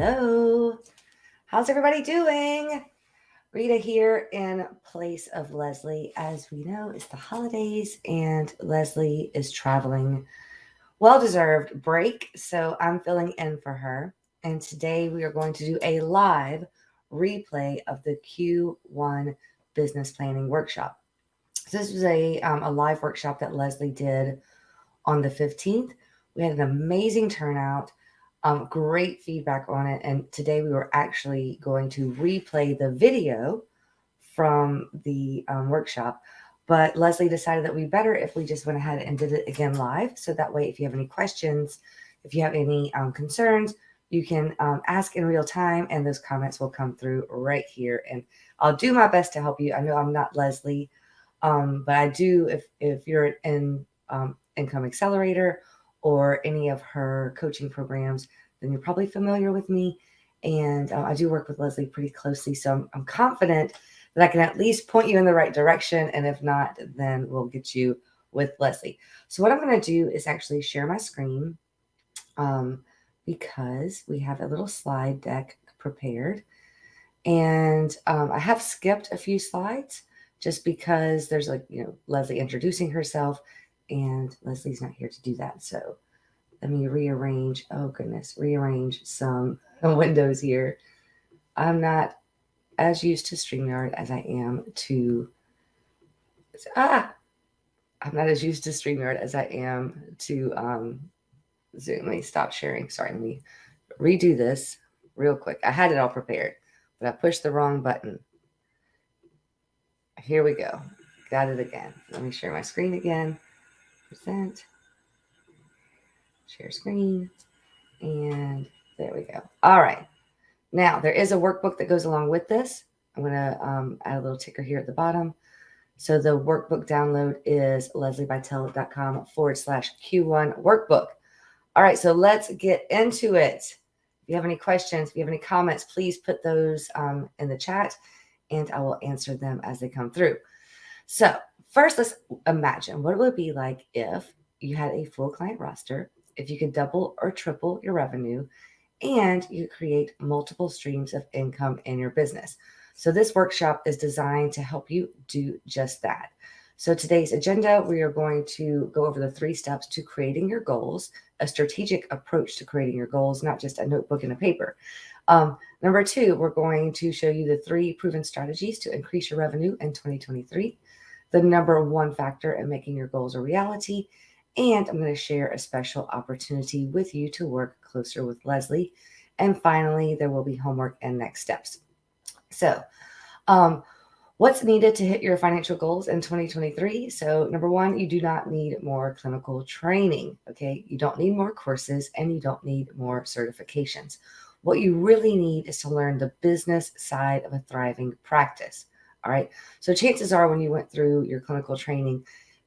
Hello. How's everybody doing? Rita here in place of Lesli. As we know, it's the holidays and Lesli is traveling. Well-deserved break, so I'm filling in for her. And today we are going to do a live replay of the Q1 business planning workshop. So this was a live workshop that Lesli did on the 15th. We had an amazing turnout, great feedback on it. And today we were actually going to replay the video from the workshop. But Lesli decided that it'd be better if we just went ahead and did it again live. So that way, if you have any questions, if you have any concerns, you can ask in real time and those comments will come through right here. And I'll do my best to help you. I know I'm not Lesli, but I do, if you're in Income Accelerator or any of her coaching programs, then you're probably familiar with me. And I do work with Lesli pretty closely. So I'm confident that I can at least point you in the right direction. And if not, then we'll get you with Lesli. So what I'm going to do is actually share my screen because we have a little slide deck prepared. And I have skipped a few slides just because there's Lesli introducing herself and Leslie's not here to do that. So let me rearrange some windows here. I'm not as used to StreamYard as I am to Zoom. Let me stop sharing. Sorry, let me redo this real quick. I had it all prepared, but I pushed the wrong button. Here we go. Got it again. Let me share my screen again. Present. Share screen. And there we go. All right. Now, there is a workbook that goes along with this. I'm going to add a little ticker here at the bottom. So the workbook download is leslibitel.com/Q1 workbook. All right, so let's get into it. If you have any questions, if you have any comments, please put those in the chat and I will answer them as they come through. So first, let's imagine what it would be like if you had a full client roster, if you could double or triple your revenue, and you create multiple streams of income in your business. So this workshop is designed to help you do just that. So today's agenda, we are going to go over the 3 steps to creating your goals, a strategic approach to creating your goals, not just a notebook and a paper. Number 2, we're going to show you the 3 proven strategies to increase your revenue in 2023, the number 1 factor in making your goals a reality, and I'm going to share a special opportunity with you to work closer with Lesli. And finally, there will be homework and next steps. So, what's needed to hit your financial goals in 2023? So, number 1, you do not need more clinical training. Okay. You don't need more courses and you don't need more certifications. What you really need is to learn the business side of a thriving practice. All right. So, chances are when you went through your clinical training,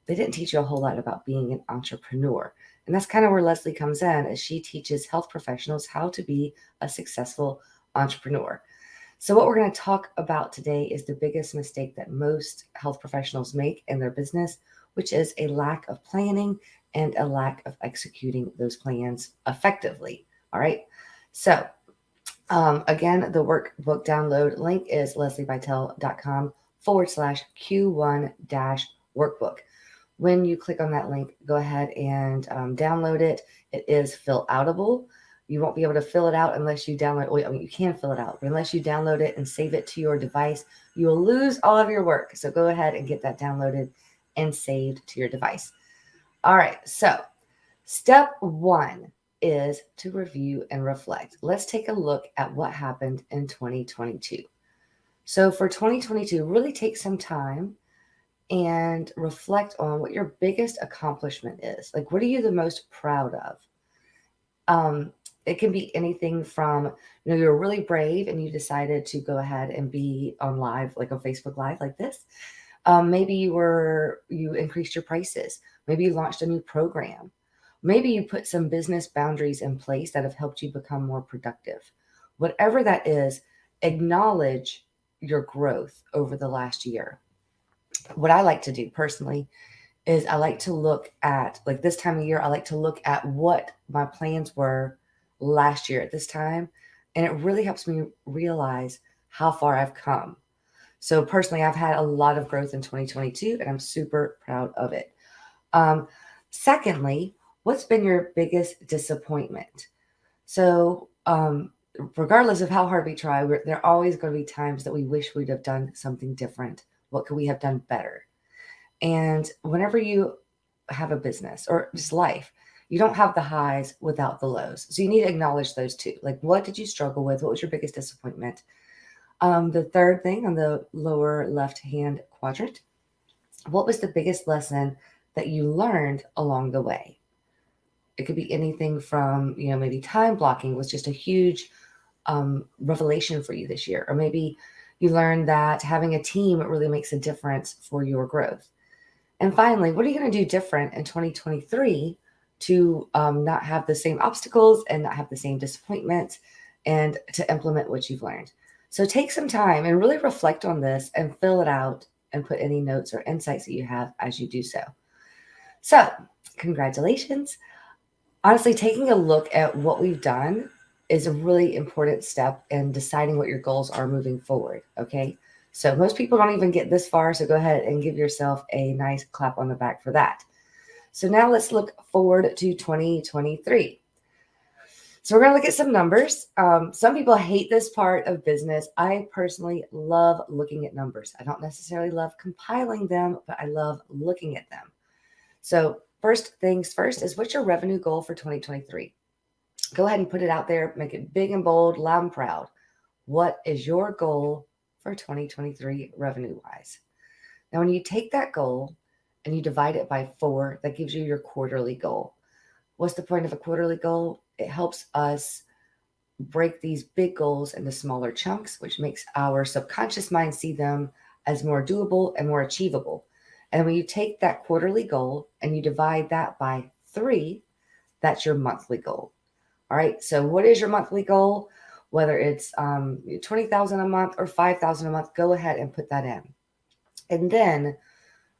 they didn't teach you a whole lot about being an entrepreneur. And that's kind of where Lesli comes in, as she teaches health professionals how to be a successful entrepreneur. So what we're going to talk about today is the biggest mistake that most health professionals make in their business, which is a lack of planning and a lack of executing those plans effectively. All right. So again, the workbook download link is leslibitel.com/Q1-workbook. When you click on that link, go ahead and download it. It is fill-outable. You won't be able to fill it out unless you download. Well, I mean, you can fill it out, but unless you download it and save it to your device, you will lose all of your work. So go ahead and get that downloaded and saved to your device. All right. So step 1 is to review and reflect. Let's take a look at what happened in 2022. So for 2022, really take some time and reflect on what your biggest accomplishment is. Like, what are you the most proud of? It can be anything from, you're really brave and you decided to go ahead and be on live, like on Facebook Live like this. Maybe you increased your prices. Maybe you launched a new program. Maybe you put some business boundaries in place that have helped you become more productive. Whatever that is, acknowledge your growth over the last year. What I like to do personally is I like to look at, like this time of year, I like to look at what my plans were last year at this time And it really helps me realize how far I've come. So personally, I've had a lot of growth in 2022, and I'm super proud of it. Secondly, what's been your biggest disappointment? So, regardless of how hard we try, there are always going to be times that we wish we'd have done something different. What could we have done better? And whenever you have a business or just life, you don't have the highs without the lows. So you need to acknowledge those too. Like, what did you struggle with? What was your biggest disappointment? The third thing on the lower left-hand quadrant, what was the biggest lesson that you learned along the way? It could be anything from, maybe time blocking was just a huge revelation for you this year. Or maybe you learned that having a team really makes a difference for your growth. And finally, what are you going to do different in 2023 to not have the same obstacles and not have the same disappointments and to implement what you've learned? So take some time and really reflect on this and fill it out and put any notes or insights that you have as you do so. So congratulations. Honestly, taking a look at what we've done is a really important step in deciding what your goals are moving forward. Okay. So most people don't even get this far. So go ahead and give yourself a nice clap on the back for that. So now let's look forward to 2023. So we're going to look at some numbers. Some people hate this part of business. I personally love looking at numbers. I don't necessarily love compiling them, but I love looking at them. So first things first is, what's your revenue goal for 2023? Go ahead and put it out there. Make it big and bold, loud and proud. What is your goal for 2023 revenue-wise? Now, when you take that goal and you divide it by 4, that gives you your quarterly goal. What's the point of a quarterly goal? It helps us break these big goals into smaller chunks, which makes our subconscious mind see them as more doable and more achievable. And when you take that quarterly goal and you divide that by 3, that's your monthly goal. All right. So what is your monthly goal? Whether it's $20,000 a month or $5,000 a month, go ahead and put that in. And then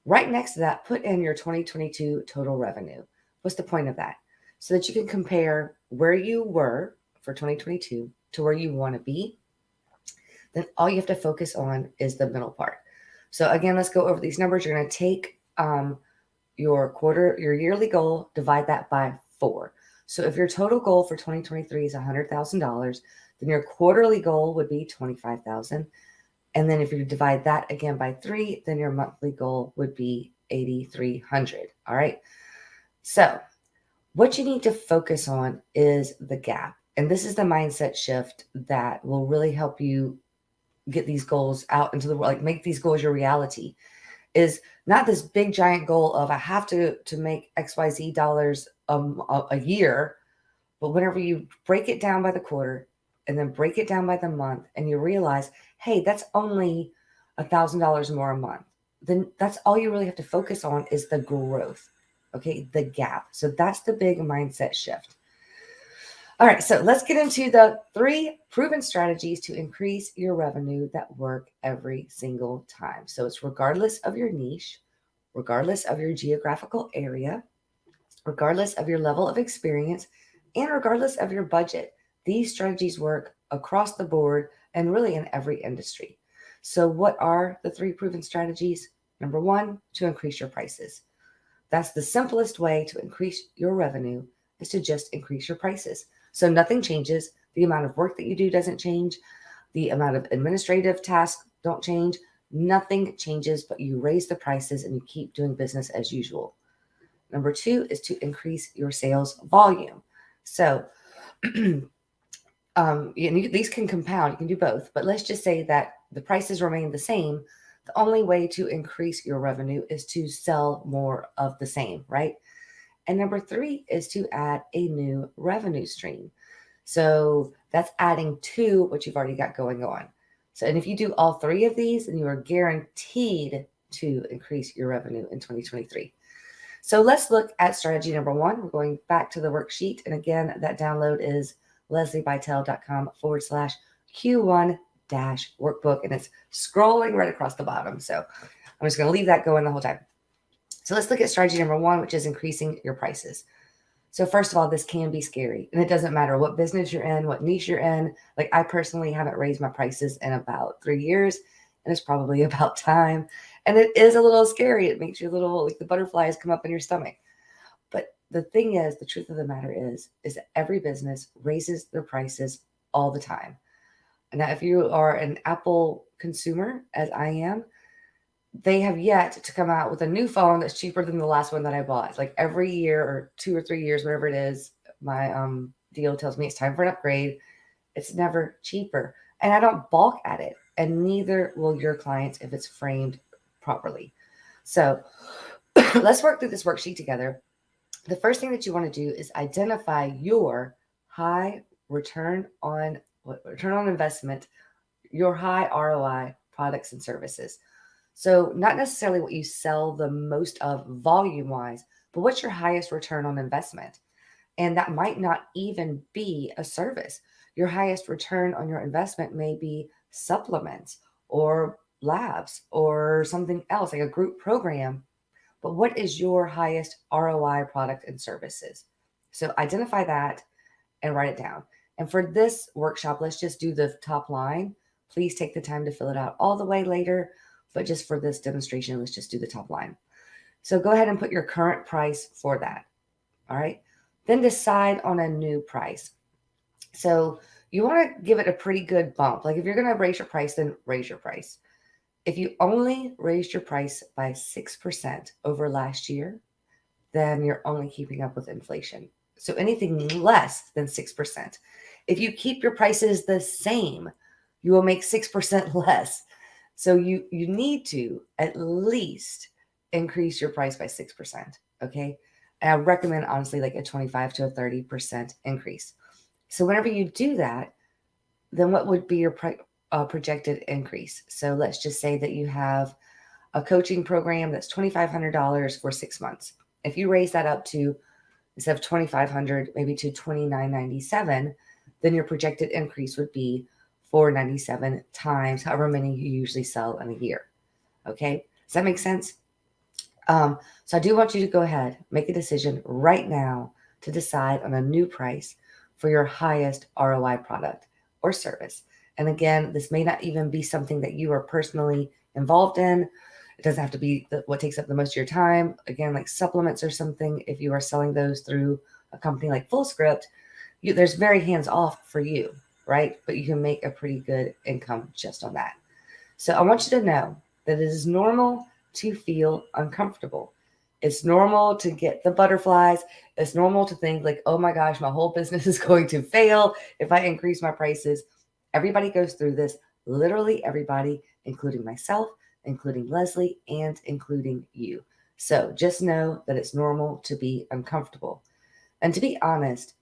right next to that, put in your 2022 total revenue. What's the point of that? So that you can compare where you were for 2022 to where you want to be. Then all you have to focus on is the middle part. So again, let's go over these numbers. You're going to take your yearly goal, divide that by 4. So if your total goal for 2023 is $100,000, then your quarterly goal would be $25,000. And then if you divide that again by 3, then your monthly goal would be $8,300. All right. So what you need to focus on is the gap. And this is the mindset shift that will really help you get these goals out into the world, like make these goals your reality. Is not this big giant goal of I have to make XYZ dollars a year, but whenever you break it down by the quarter and then break it down by the month and you realize, hey, that's only $1,000 more a month, then that's all you really have to focus on is the growth. Okay, the gap. So that's the big mindset shift. All right, so let's get into the 3 proven strategies to increase your revenue that work every single time. So it's regardless of your niche, regardless of your geographical area, regardless of your level of experience, and regardless of your budget. These strategies work across the board and really in every industry. So what are the 3 proven strategies? Number 1, to increase your prices. That's the simplest way to increase your revenue, is to just increase your prices. So nothing changes. The amount of work that you do doesn't change. The amount of administrative tasks don't change. Nothing changes, but you raise the prices and you keep doing business as usual. Number 2 is to increase your sales volume. So these can compound. You can do both, but let's just say that the prices remain the same. The only way to increase your revenue is to sell more of the same, right? And number 3 is to add a new revenue stream. So that's adding to what you've already got going on. So, and if you do all 3 of these, then you are guaranteed to increase your revenue in 2023. So let's look at strategy number 1. We're going back to the worksheet. And again, that download is leslibitel.com/Q1-workbook. And it's scrolling right across the bottom. So I'm just going to leave that going the whole time. So let's look at strategy number 1, which is increasing your prices. So first of all, this can be scary, and it doesn't matter what business you're in, what niche you're in. Like I personally haven't raised my prices in about 3 years, and it's probably about time. And it is a little scary. It makes you a little like the butterflies come up in your stomach. But the thing is, the truth of the matter is that every business raises their prices all the time. Now, if you are an Apple consumer, as I am, they have yet to come out with a new phone that's cheaper than the last one that I bought. Like every year or 2 or 3 years, whatever it is, my deal tells me it's time for an upgrade. It's never cheaper. And I don't balk at it. And neither will your clients if it's framed properly. So let's work through this worksheet together. The first thing that you want to do is identify your high return on investment, your high ROI products and services. So not necessarily what you sell the most of volume wise, but what's your highest return on investment? And that might not even be a service. Your highest return on your investment may be supplements or labs or something else like a group program. But what is your highest ROI product and services? So identify that and write it down. And for this workshop, let's just do the top line. Please take the time to fill it out all the way later. But just for this demonstration, let's just do the top line. So go ahead and put your current price for that. All right. Then decide on a new price. So you want to give it a pretty good bump. Like if you're going to raise your price, then raise your price. If you only raised your price by 6% over last year, then you're only keeping up with inflation. So anything less than 6%. If you keep your prices the same, you will make 6% less. So you need to at least increase your price by 6%. Okay. And I recommend honestly like a 25 to a 30% increase. So whenever you do that, then what would be your projected increase? So let's just say that you have a coaching program that's $2,500 for 6 months. If you raise that up to instead of $2,500, maybe to $2,997, then your projected increase would be $497 times however many you usually sell in a year. Okay, does that make sense? So I do want you to go ahead, make a decision right now to decide on a new price for your highest ROI product or service. And again, this may not even be something that you are personally involved in. It doesn't have to be what takes up the most of your time. Again, like supplements or something, if you are selling those through a company like FullScript, there's very hands off for you, right? But you can make a pretty good income just on that. So I want you to know that it is normal to feel uncomfortable. It's normal to get the butterflies. It's normal to think like, oh my gosh, my whole business is going to fail if I increase my prices. Everybody goes through this, literally everybody, including myself, including Leslie, and including you. So just know that it's normal to be uncomfortable. And to be honest,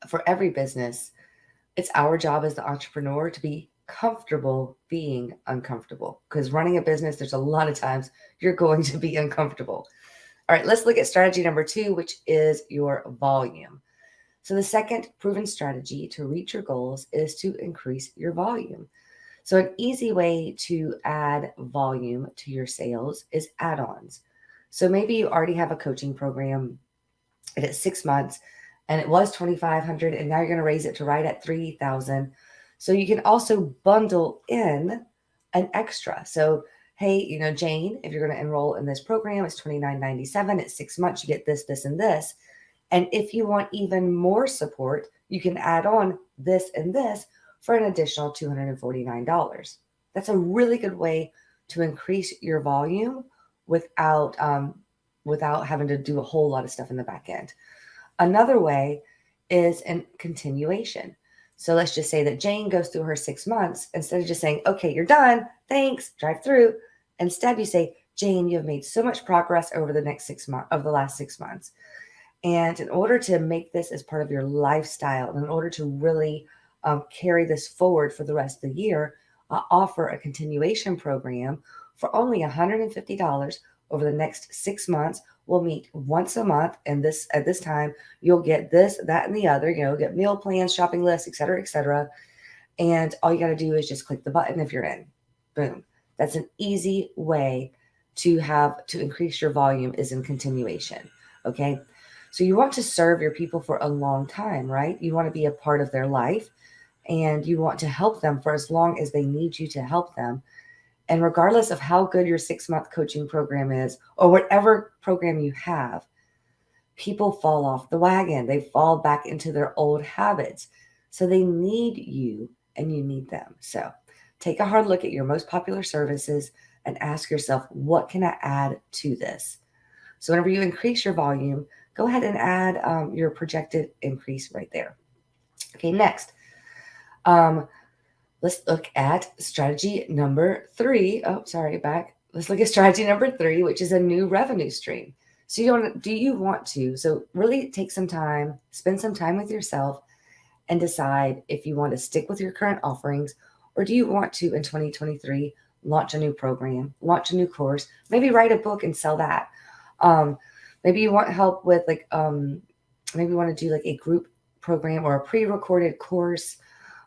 for every business, it's our job as the entrepreneur to be comfortable being uncomfortable, because running a business, there's a lot of times you're going to be uncomfortable. All right, let's look at strategy number 2, which is your volume. So the second proven strategy to reach your goals is to increase your volume. So an easy way to add volume to your sales is add-ons. So maybe you already have a coaching program and it's 6 months and it was $2,500 and now you're going to raise it to right at $3,000. So you can also bundle in an extra. So, hey, Jane, if you're going to enroll in this program, it's $29.97. It's 6 months. You get this, this, and this. And if you want even more support, you can add on this and this for an additional $249. That's a really good way to increase your volume without having to do a whole lot of stuff in the back end. Another way is in continuation. So let's just say that Jane goes through her 6 months. Instead of just saying, okay, you're done, thanks, drive through. Instead, you say, Jane, you have made so much progress over the last 6 months. And in order to make this as part of your lifestyle, and in order to really carry this forward for the rest of the year, offer a continuation program for only $150 over the next 6 months. We'll meet once a month, and at this time, you'll get this, that, and the other. Get meal plans, shopping lists, et cetera, et cetera. And all you got to do is just click the button if you're in. Boom. That's an easy way to increase your volume is in continuation. Okay. So you want to serve your people for a long time, right? You want to be a part of their life, and you want to help them for as long as they need you to help them. And regardless of how good your 6-month coaching program is, or whatever program you have, people fall off the wagon. They fall back into their old habits. So they need you and you need them. So take a hard look at your most popular services and ask yourself, what can I add to this? So whenever you increase your volume, go ahead and add your projected increase right there. Okay, next. Let's look at strategy number 3. Oh, sorry, back. Let's look at strategy number 3, which is a new revenue stream. So do you want to? So really take some time, spend some time with yourself and decide if you want to stick with your current offerings, or do you want to, in 2023, launch a new program, launch a new course, maybe write a book and sell that. Maybe you want help with maybe you want to do like a group program or a pre-recorded course.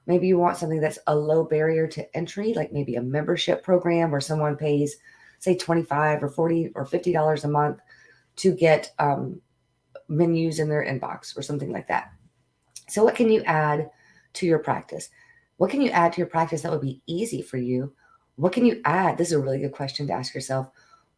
Maybe you want something that's a low barrier to entry, like maybe a membership program where someone pays, say, $25 or $40 or $50 a month to get menus in their inbox or something like that. So what can you add to your practice? What can you add to your practice that would be easy for you? What can you add? This is a really good question to ask yourself.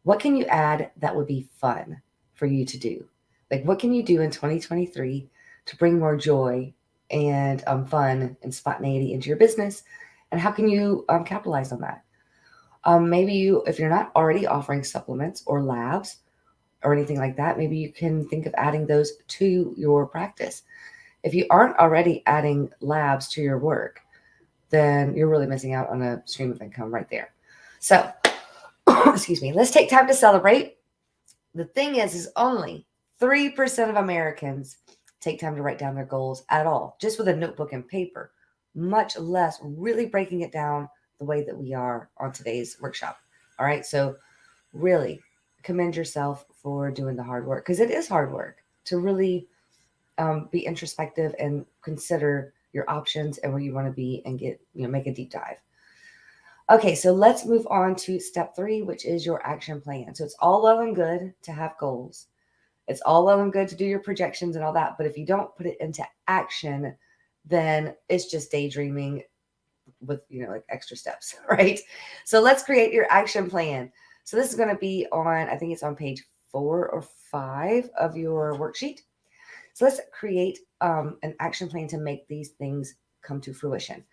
What can you add that would be fun for you to do? Like, what can you do in 2023 to bring more joy and fun and spontaneity into your business? And how can you capitalize on that? Maybe if you're not already offering supplements or labs or anything like that, maybe you can think of adding those to your practice. If you aren't already adding labs to your work, then you're really missing out on a stream of income right there. So, excuse me, let's take time to celebrate. The thing is only 3% of Americans take time to write down their goals at all, just with a notebook and paper, much less really breaking it down the way that we are on today's workshop. All right, so really commend yourself for doing the hard work, because it is hard work to really be introspective and consider your options and where you want to be and make a deep dive. Okay, so let's move on to step 3, which is your action plan. So it's all well and good to have goals. It's all well and good to do your projections and all that, but if you don't put it into action, then it's just daydreaming with, like extra steps, right? So let's create your action plan. So this is going to be on, I think it's on page 4 or 5 of your worksheet. So let's create an action plan to make these things come to fruition.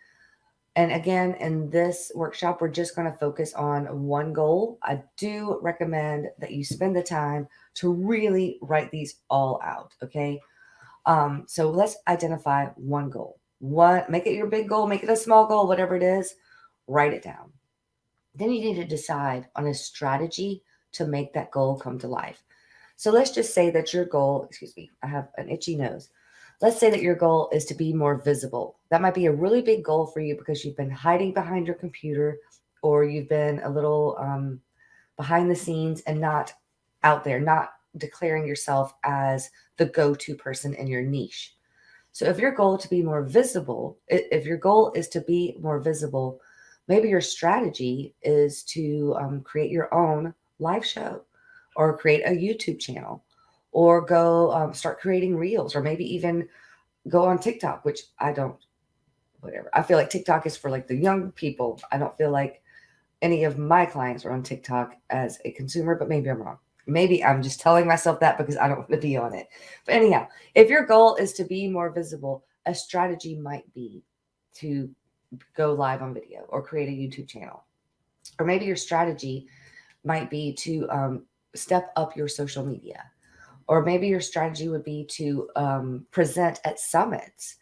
And again, in this workshop, we're just going to focus on one goal. I do recommend that you spend the time to really write these all out, okay? So let's identify one goal. Make it your big goal, make it a small goal, whatever it is, write it down. Then you need to decide on a strategy to make that goal come to life. So let's just say that your goal, excuse me, I have an itchy nose. Let's say that your goal is to be more visible. That might be a really big goal for you because you've been hiding behind your computer, or you've been a little behind the scenes and not out there, not declaring yourself as the go-to person in your niche. So if your goal to be more visible, if your goal is to be more visible, maybe your strategy is to create your own live show, or create a YouTube channel, or go start creating reels, or maybe even go on TikTok, which I don't, whatever. I feel like TikTok is for like the young people. I don't feel like any of my clients are on TikTok as a consumer, but maybe I'm wrong. Maybe I'm just telling myself that because I don't want to be on it. But anyhow, if your goal is to be more visible, a strategy might be to go live on video or create a YouTube channel. Or maybe your strategy might be to step up your social media. Or maybe your strategy would be to present at summits,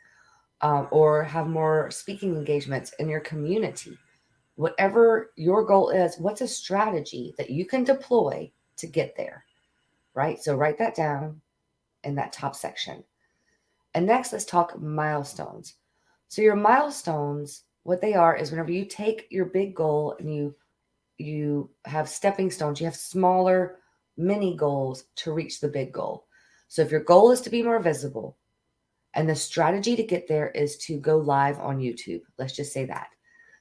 or have more speaking engagements in your community. Whatever your goal is, what's a strategy that you can deploy to get there, right? So write that down in that top section. And next, let's talk milestones. So your milestones, what they are is whenever you take your big goal and you have stepping stones, you have smaller mini goals to reach the big goal. So if your goal is to be more visible and the strategy to get there is to go live on YouTube, let's just say that,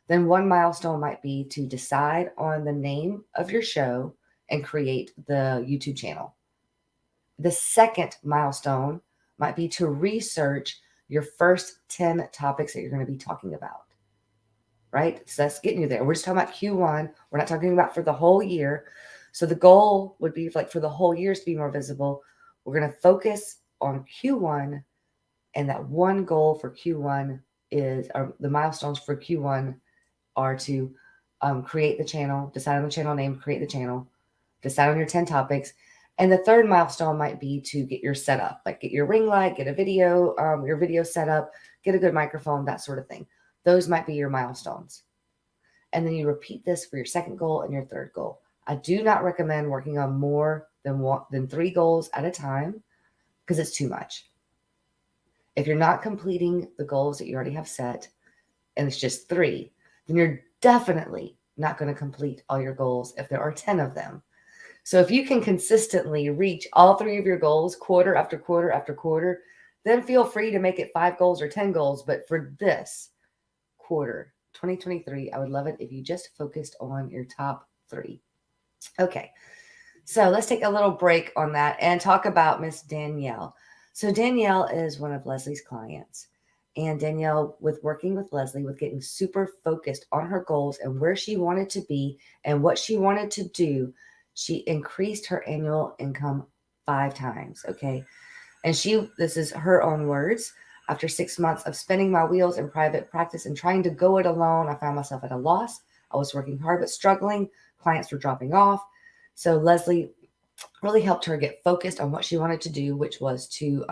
then one milestone might be to decide on the name of your show and create the YouTube channel. The second milestone might be to research your first 10 topics that you're going to be talking about, right? So that's getting you there. We're just talking about Q1. We're not talking about for the whole year. So the goal would be like for the whole year to be more visible. We're going to focus on Q1, and that one goal for Q1 is, or the milestones for Q1 are to create the channel, decide on the channel name, create the channel, decide on your 10 topics. And the third milestone might be to get your setup, like get your ring light, get a video, your video set up, get a good microphone, that sort of thing. Those might be your milestones. And then you repeat this for your second goal and your third goal. I do not recommend working on more than 3 goals at a time because it's too much. If you're not completing the goals that you already have set, and it's just 3, then you're definitely not going to complete all your goals if there are 10 of them. So if you can consistently reach all 3 of your goals quarter after quarter after quarter, then feel free to make it 5 goals or 10 goals. But for this quarter, 2023, I would love it if you just focused on your top 3. Okay, so let's take a little break on that and talk about Miss Danielle. So Danielle is one of Lesli's clients. And Danielle, with working with Lesli, with getting super focused on her goals and where she wanted to be and what she wanted to do, she increased her annual income 5 times. Okay. And this is her own words. After 6 months of spinning my wheels in private practice and trying to go it alone, I found myself at a loss. I was working hard, but struggling. Clients were dropping off. So Lesli really helped her get focused on what she wanted to do, which was to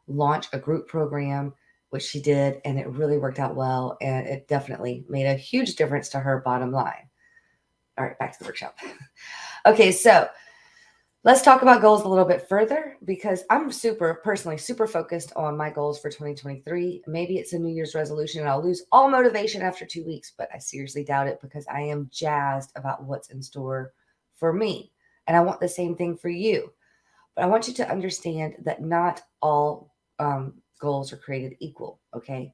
launch a group program, which she did, and it really worked out well. And it definitely made a huge difference to her bottom line. All right, back to the workshop. Okay, so let's talk about goals a little bit further because I'm personally super focused on my goals for 2023. Maybe it's a New Year's resolution and I'll lose all motivation after 2 weeks, but I seriously doubt it because I am jazzed about what's in store for me. And I want the same thing for you. But I want you to understand that not all goals are created equal, okay?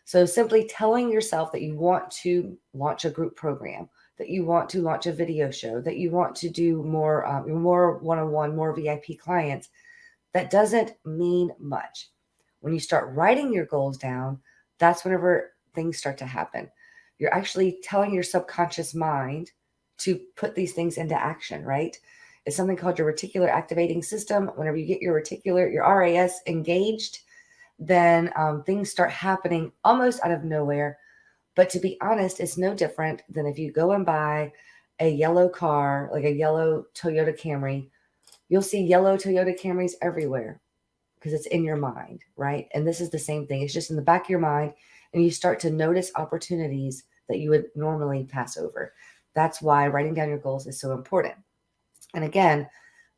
So simply telling yourself that you want to launch a group program, that you want to launch a video show, that you want to do more one-on-one, more VIP clients, that doesn't mean much. When you start writing your goals down, that's whenever things start to happen. You're actually telling your subconscious mind to put these things into action, right? It's something called your reticular activating system. Whenever you get your RAS engaged, then things start happening almost out of nowhere. But to be honest, it's no different than if you go and buy a yellow car, like a yellow Toyota Camry. You'll see yellow Toyota Camrys everywhere because it's in your mind, right? And this is the same thing. It's just in the back of your mind, and you start to notice opportunities that you would normally pass over. That's why writing down your goals is so important. And again,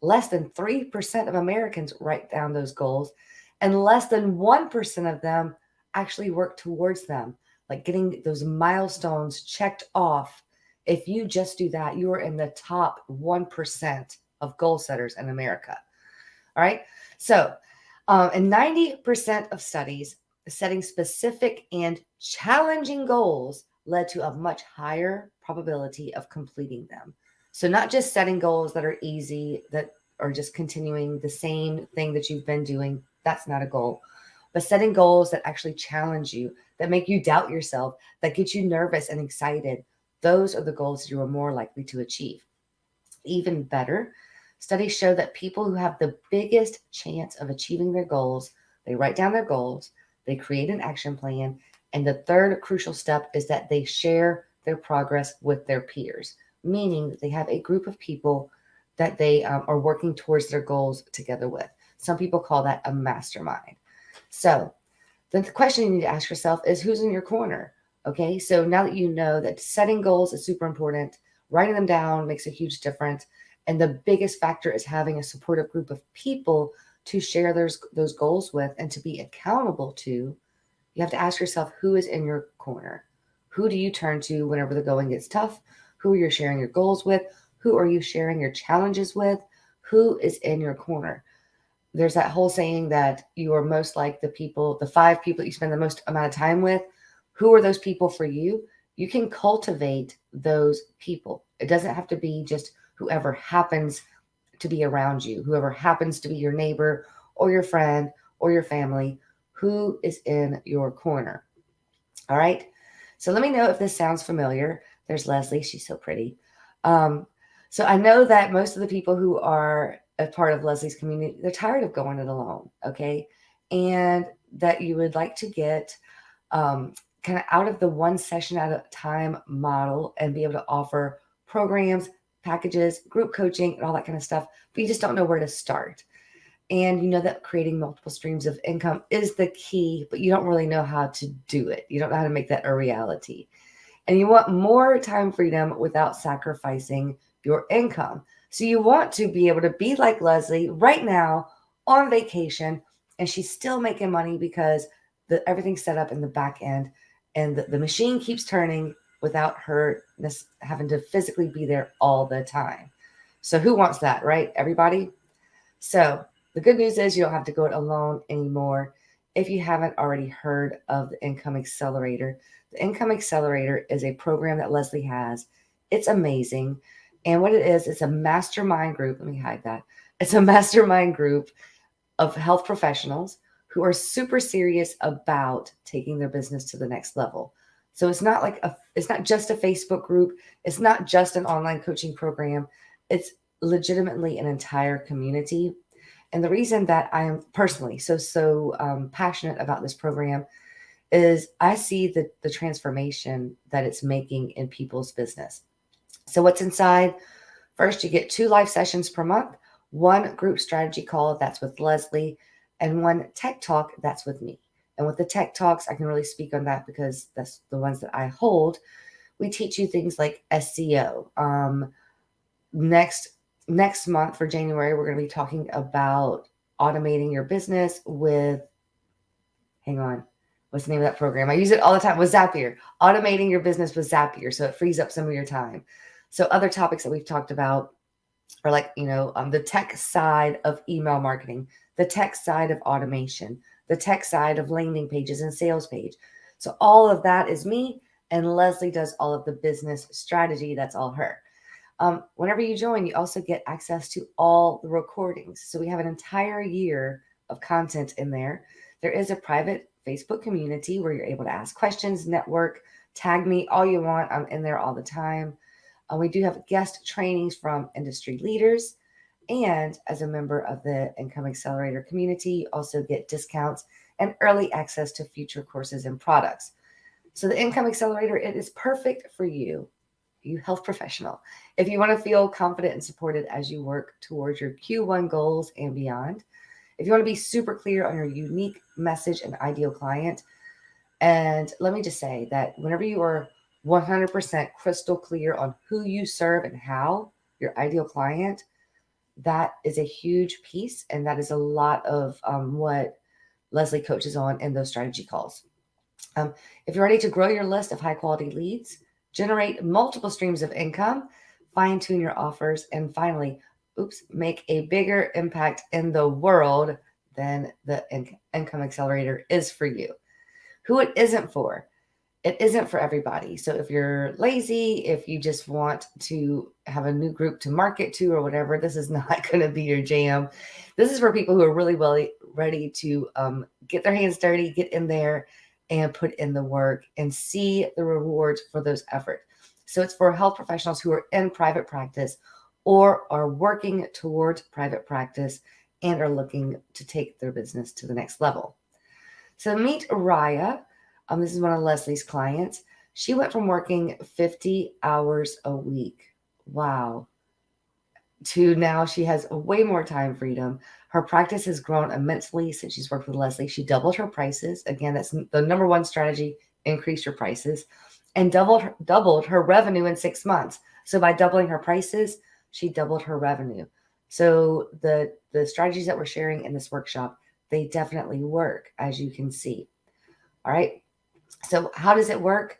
less than 3% of Americans write down those goals, and less than 1% of them actually work towards them, like getting those milestones checked off. If you just do that, you are in the top 1% of goal setters in America. All right. So, in 90% of studies, setting specific and challenging goals led to a much higher probability of completing them. So not just setting goals that are easy, that are just continuing the same thing that you've been doing. That's not a goal. But setting goals that actually challenge you, that make you doubt yourself, that get you nervous and excited, those are the goals you are more likely to achieve. Even better, studies show that people who have the biggest chance of achieving their goals, they write down their goals, they create an action plan, and the third crucial step is that they share their progress with their peers, meaning that they have a group of people that they are working towards their goals together with. Some people call that a mastermind. So the question you need to ask yourself is, who's in your corner? Okay, so now that you know that setting goals is super important, writing them down makes a huge difference. And the biggest factor is having a supportive group of people to share those goals with and to be accountable to. You have to ask yourself, who is in your corner? Who do you turn to whenever the going gets tough? Who are you sharing your goals with? Who are you sharing your challenges with? Who is in your corner? There's that whole saying that you are most like the 5 people that you spend the most amount of time with. Who are those people for you? You can cultivate those people. It doesn't have to be just whoever happens to be around you, whoever happens to be your neighbor or your friend or your family, who is in your corner. All right. So let me know if this sounds familiar. There's Lesli. She's so pretty. So I know that most of the people who are a part of Lesli's community, they're tired of going it alone. Okay. And that you would like to get kind of out of the one session at a time model and be able to offer programs, packages, group coaching, and all that kind of stuff. But you just don't know where to start. And you know that creating multiple streams of income is the key, but you don't really know how to do it. You don't know how to make that a reality. And you want more time freedom without sacrificing your income. So you want to be able to be like Lesli right now on vacation, and she's still making money because everything's set up in the back end, and the machine keeps turning without her having to physically be there all the time. So who wants that, right? Everybody? So the good news is you don't have to go it alone anymore. If you haven't already heard of the Income Accelerator, the Income Accelerator is a program that Lesli has. It's amazing. And what it is, it's a mastermind group. Let me hide that. It's a mastermind group of health professionals who are super serious about taking their business to the next level. So it's not just a Facebook group. It's not just an online coaching program. It's legitimately an entire community. And the reason that I am personally so passionate about this program is I see the transformation that it's making in people's business. So what's inside? First, you get 2 live sessions per month, 1 group strategy call, that's with Lesli, and 1 tech talk, that's with me. And with the tech talks, I can really speak on that because that's the ones that I hold. We teach you things like SEO. Next month for January, we're going to be talking about automating your business with, hang on, what's the name of that program? I use it all the time with Zapier. Automating your business with Zapier, so it frees up some of your time. So other topics that we've talked about are like, the tech side of email marketing, the tech side of automation, the tech side of landing pages and sales page. So all of that is me, and Lesli does all of the business strategy. That's all her. Whenever you join, you also get access to all the recordings. So we have an entire year of content in there. There is a private Facebook community where you're able to ask questions, network, tag me all you want. I'm in there all the time. We do have guest trainings from industry leaders. And as a member of the Income Accelerator community, you also get discounts and early access to future courses and products. So the Income Accelerator, it is perfect for you health professional. If you want to feel confident and supported as you work towards your Q1 goals and beyond, if you want to be super clear on your unique message and ideal client, and let me just say that whenever you are 100% crystal clear on who you serve and how, your ideal client, that is a huge piece, and that is a lot of what Lesli coaches on in those strategy calls. If you're ready to grow your list of high quality leads, generate multiple streams of income, fine-tune your offers, and finally, make a bigger impact in the world, then the Income Accelerator is for you. Who it isn't for? It isn't for everybody. So if you're lazy, if you just want to have a new group to market to or whatever, this is not going to be your jam. This is for people who are really ready to get their hands dirty, get in there, and put in the work and see the rewards for those efforts. So it's for health professionals who are in private practice or are working towards private practice and are looking to take their business to the next level. So meet Raya. This is one of Lesli's clients. She went from working 50 hours a week, wow, to now she has way more time freedom. Her practice has grown immensely since she's worked with Lesli. She doubled her prices. Again, that's the number one strategy, increase your prices, and doubled her revenue in 6 months. So by doubling her prices, she doubled her revenue. So the strategies that we're sharing in this workshop, they definitely work, as you can see. All right. So how does it work?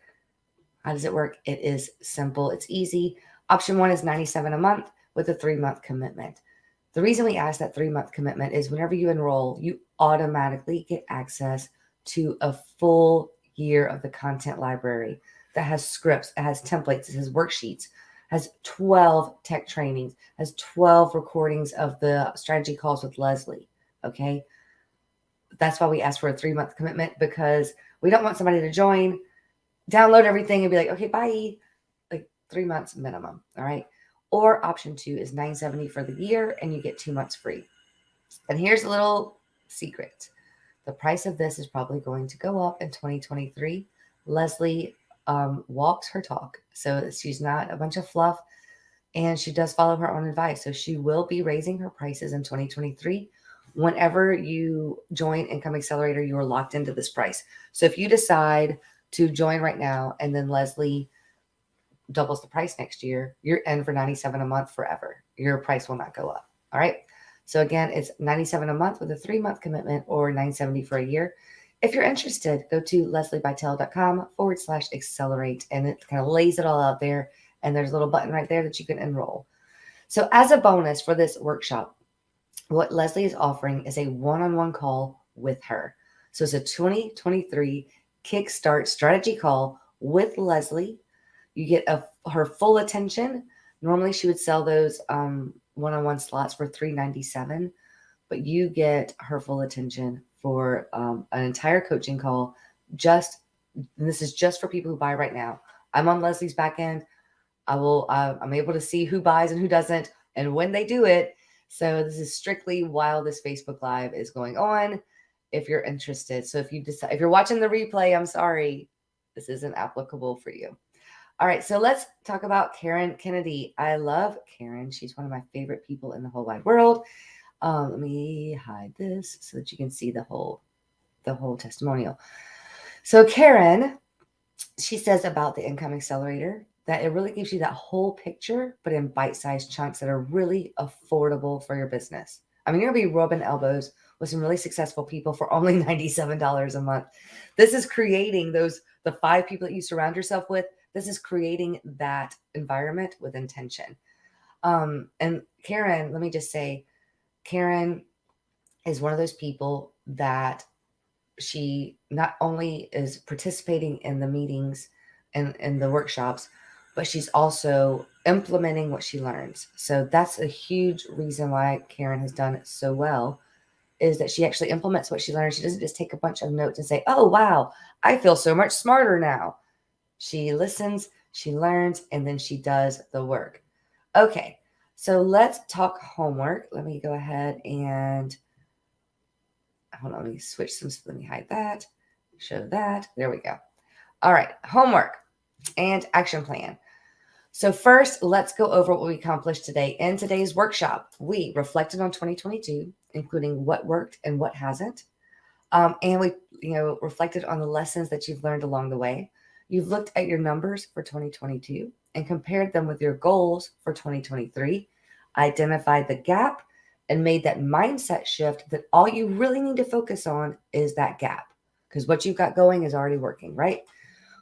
It is simple. It's easy. Option 1 is $97 a month with a 3-month commitment. The reason we ask that 3-month commitment is whenever you enroll, you automatically get access to a full year of the content library that has scripts, it has templates, it has worksheets, has 12 tech trainings, has 12 recordings of the strategy calls with Lesli. Okay. That's why we ask for a 3-month commitment, because we don't want somebody to join, download everything and be like, okay, bye. Like 3 months minimum. All right. Or option 2 is $970 for the year and you get 2 months free. And here's a little secret. The price of this is probably going to go up in 2023. Lesli walks her talk. So she's not a bunch of fluff, and she does follow her own advice. So she will be raising her prices in 2023. Whenever you join Income Accelerator, you are locked into this price. So if you decide to join right now and then Lesli doubles the price next year, you're in for $97 a month forever. Your price will not go up. All right. So again, it's $97 a month with a 3-month commitment, or $970 for a year. If you're interested, go to leslibitel.com/accelerate, and it kind of lays it all out there. And there's a little button right there that you can enroll. So as a bonus for this workshop, what Lesli is offering is a one-on-one call with her. So it's a 2023 Kickstart strategy call with Lesli. You get her full attention. Normally she would sell those one-on-one slots for $397, but you get her full attention for an entire coaching call. This is just for people who buy right now. I'm on Lesli's back end. I'm able to see who buys and who doesn't, and when they do it. So this is strictly while this Facebook Live is going on, if you're interested. So if you're watching the replay, I'm sorry, this isn't applicable for you. All right, so let's talk about Karen Kennedy. I love Karen. She's one of my favorite people in the whole wide world. Let me hide this so that you can see the whole testimonial. So Karen, she says about the Income Accelerator that it really gives you that whole picture, but in bite-sized chunks that are really affordable for your business. I mean, you're going to be rubbing elbows with some really successful people for only $97 a month. This is creating the 5 people that you surround yourself with. This is creating that environment with intention. And Karen, let me just say, Karen is one of those people that she not only is participating in the meetings and in the workshops, but she's also implementing what she learns. So that's a huge reason why Karen has done it so well, is that she actually implements what she learns. She doesn't just take a bunch of notes and say, oh, wow, I feel so much smarter now. She listens, she learns, and then she does the work. Okay, so let's talk homework. Let me go ahead and hold on, let me switch some. Let me hide that, show that. There we go. All right, homework and action plan. So first, let's go over what we accomplished today. In today's workshop, we reflected on 2022, including what worked and what hasn't. And we reflected on the lessons that you've learned along the way. You've looked at your numbers for 2022 and compared them with your goals for 2023, identified the gap, and made that mindset shift that all you really need to focus on is that gap, because what you've got going is already working, right?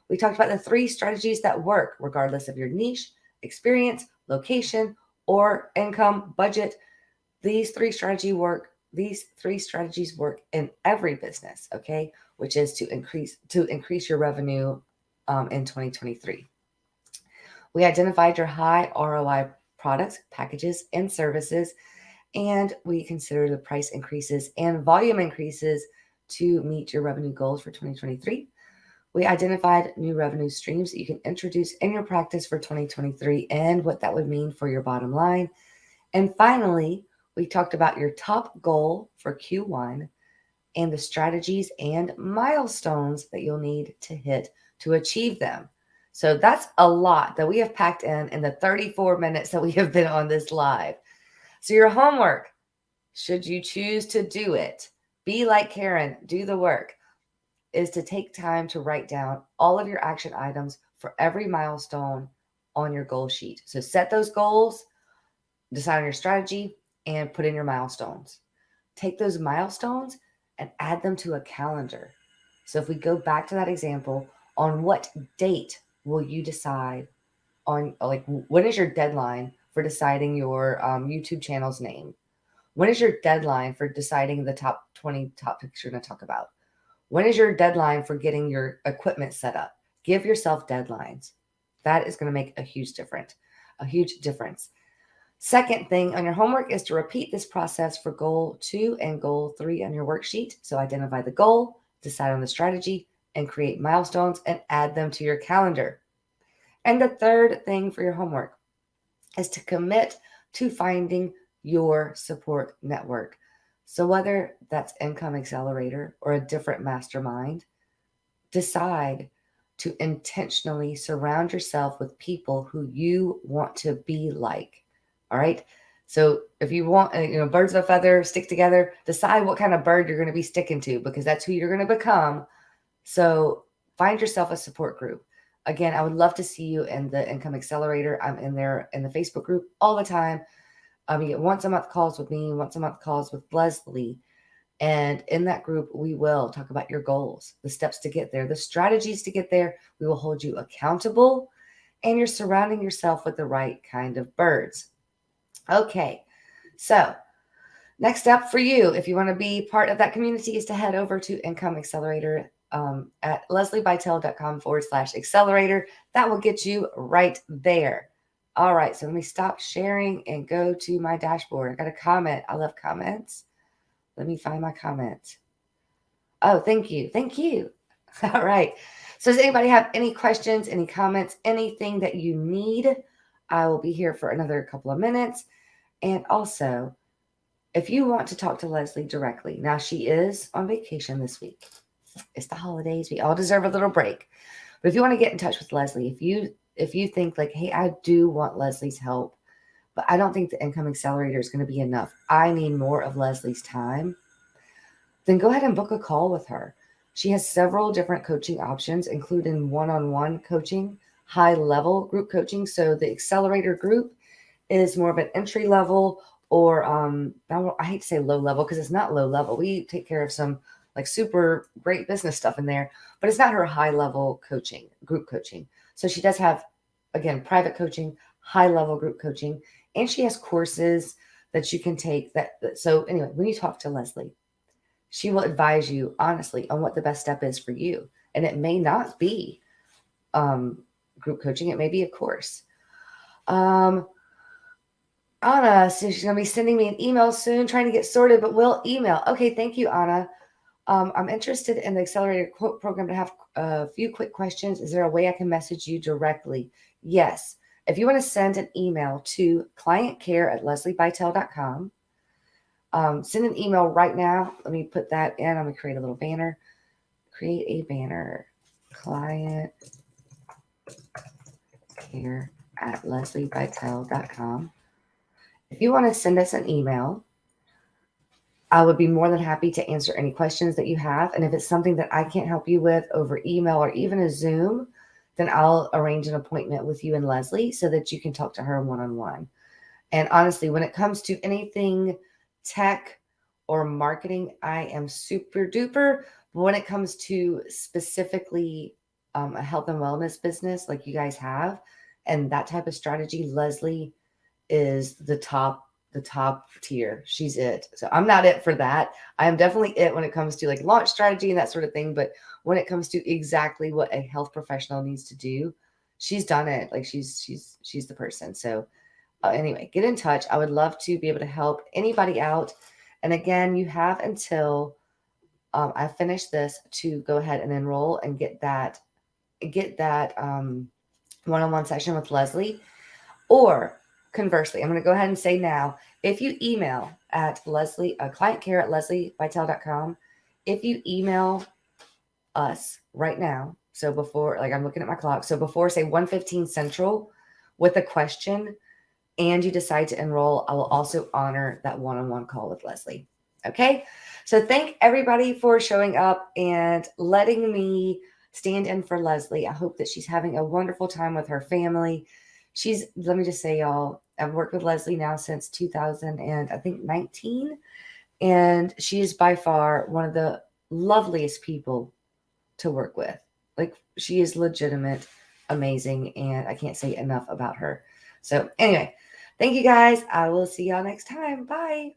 We talked about the 3 strategies that work regardless of your niche, experience, location, or income, budget. These 3 strategies work in every business, okay? Which is to increase your revenue in 2023. We identified your high ROI products, packages, and services, and we consider the price increases and volume increases to meet your revenue goals for 2023. We identified new revenue streams that you can introduce in your practice for 2023 and what that would mean for your bottom line. And finally, we talked about your top goal for Q1 and the strategies and milestones that you'll need to hit to achieve them. So that's a lot that we have packed in the 34 minutes that we have been on this live. So your homework, should you choose to do it, be like Karen, do the work, is to take time to write down all of your action items for every milestone on your goal sheet. So set those goals, decide on your strategy, and put in your milestones. Take those milestones and add them to a calendar. So if we go back to that example, on what date will you decide on, like, when is your deadline for deciding your YouTube channel's name? When is your deadline for deciding the top 20 topics you're going to talk about? When is your deadline for getting your equipment set up? Give yourself deadlines. That is going to make a huge difference. a huge difference. Second thing on your homework is to repeat this process for goal 2 and goal 3 on your worksheet. So identify the goal, decide on the strategy, and create milestones and add them to your calendar. And the third thing for your homework is to commit to finding your support network. So whether that's Income Accelerator or a different mastermind, decide to intentionally surround yourself with people who you want to be like. All right. So if you want, birds of a feather stick together, decide what kind of bird you're going to be sticking to, because that's who you're going to become. So find yourself a support group. Again, I would love to see you in the Income Accelerator. I'm in there in the Facebook group all the time. You get once a month calls with me, once a month calls with Leslie. And in that group, we will talk about your goals, the steps to get there, the strategies to get there. We will hold you accountable, and you're surrounding yourself with the right kind of birds. Okay, so next up for you, if you want to be part of that community, is to head over to Income Accelerator at lesliebitel.com/accelerator. That will get you right there. All right, so let me stop sharing and go to my dashboard. I got a comment. I love comments. Let me find my comment. Oh, thank you. Thank you. All right. So does anybody have any questions, any comments, anything that you need? I will be here for another couple of minutes. And also, if you want to talk to Leslie directly, now she is on vacation this week. It's the holidays. We all deserve a little break. But if you want to get in touch with Leslie, if you think like, hey, I do want Leslie's help, but I don't think the Income Accelerator is going to be enough, I need more of Leslie's time, then go ahead and book a call with her. She has several different coaching options, including one-on-one coaching, high-level group coaching. So the Accelerator group is more of an entry level, or I hate to say low level because it's not low level. We take care of some like super great business stuff in there, but it's not her high level coaching, group coaching. So she does have, again, private coaching, high level group coaching, and she has courses that you can take. So anyway, when you talk to Leslie, she will advise you honestly on what the best step is for you. And it may not be group coaching. It may be a course. Anna, so she's going to be sending me an email soon, trying to get sorted, but we'll email. Okay, thank you, Anna. I'm interested in the Accelerator Quote program to have a few quick questions. Is there a way I can message you directly? Yes. If you want to send an email to clientcare@lesliebitel.com, send an email right now. Let me put that in. I'm going to create a little banner. Create a banner. clientcare@lesliebitel.com. If you want to send us an email, I would be more than happy to answer any questions that you have. And if it's something that I can't help you with over email or even a Zoom, then I'll arrange an appointment with you and Leslie so that you can talk to her one-on-one. And honestly, when it comes to anything tech or marketing, I am super duper. But when it comes to specifically a health and wellness business like you guys have and that type of strategy, Leslie is the top tier. She's it. So I'm not it for that. I am definitely it when it comes to like launch strategy and that sort of thing. But when it comes to exactly what a health professional needs to do, she's done it. Like she's the person. So anyway, get in touch. I would love to be able to help anybody out. And again, you have until I finish this to go ahead and enroll and get that one-on-one session with Leslie. Or conversely, I'm going to go ahead and say now, if you email at clientcare@lesliebitel.com, if you email us right now, so before, like I'm looking at my clock, so before say 1:15 Central with a question and you decide to enroll, I will also honor that one-on-one call with Leslie. Okay. So thank everybody for showing up and letting me stand in for Leslie. I hope that she's having a wonderful time with her family. Let me just say, y'all, I've worked with Leslie now since 2019, and she is by far one of the loveliest people to work with. Like, she is legitimate, amazing, and I can't say enough about her. So anyway, thank you guys. I will see y'all next time. Bye.